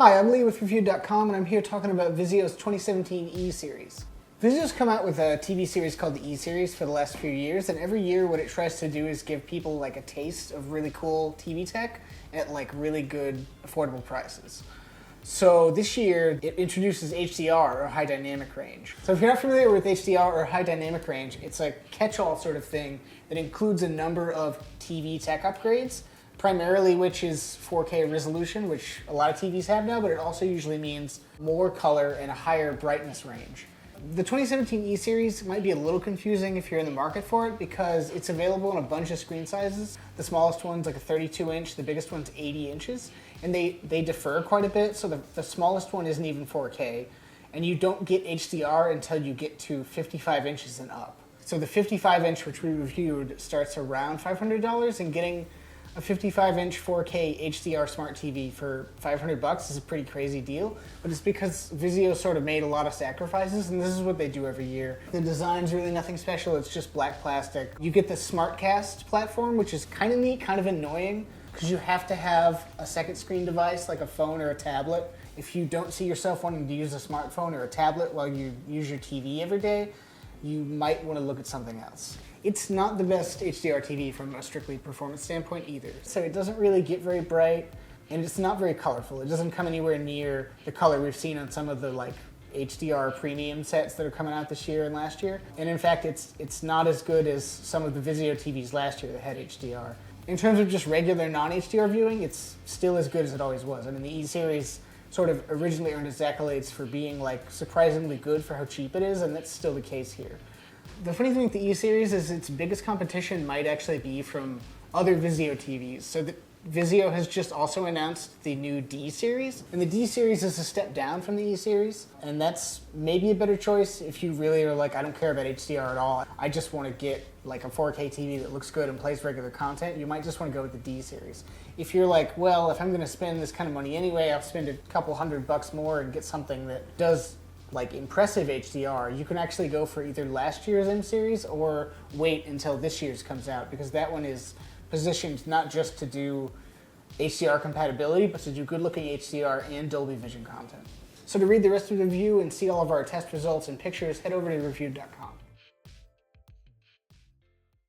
Hi, I'm Lee with Review.com, and I'm here talking about Vizio's 2017 E Series. Vizio's come out with a TV series called the E Series for the last few years, and every year what it tries to do is give people like a taste of really cool TV tech at like really good, affordable prices. So this year, it introduces HDR, or high dynamic range. So if you're not familiar with HDR or high dynamic range, it's a catch-all sort of thing that includes a number of TV tech upgrades, primarily which is 4K resolution, which a lot of TVs have now, but it also usually means more color and a higher brightness range. The 2017 E Series might be a little confusing if you're in the market for it because it's available in a bunch of screen sizes. The smallest one's like a 32 inch, the biggest one's 80 inches, and they differ quite a bit. So the smallest one isn't even 4K, and you don't get HDR until you get to 55 inches and up. So the 55 inch, which we reviewed, starts around $500, and getting a 55-inch 4K HDR smart TV for $500 is a pretty crazy deal, but it's because Vizio sort of made a lot of sacrifices, and this is what they do every year. The design's really nothing special, it's just black plastic. You get the SmartCast platform, which is kind of neat, kind of annoying, because you have to have a second screen device, like a phone or a tablet. If you don't see yourself wanting to use a smartphone or a tablet while you use your TV every day, you might want to look at something else. It's not the best HDR TV from a strictly performance standpoint either. So it doesn't really get very bright, and it's not very colorful. It doesn't come anywhere near the color we've seen on some of the like HDR premium sets that are coming out this year and last year. And in fact, it's not as good as some of the Vizio TVs last year that had HDR. In terms of just regular non-HDR viewing, it's still as good as it always was. I mean, the E Series sort of originally earned its accolades for being like surprisingly good for how cheap it is, and that's still the case here. The funny thing with the E Series is its biggest competition might actually be from other Vizio TVs. So Vizio has just also announced the new D Series, and the D Series is a step down from the E Series, and that's maybe a better choice if you really are like, I don't care about HDR at all, I just want to get like a 4K TV that looks good and plays regular content. You might just want to go with the D Series. If you're like, well, if I'm going to spend this kind of money anyway, I'll spend a couple $100 more and get something that does like impressive HDR, you can actually go for either last year's M Series or wait until this year's comes out, because that one is positioned not just to do HDR compatibility, but to do good looking HDR and Dolby Vision content. So to read the rest of the review and see all of our test results and pictures, head over to review.com.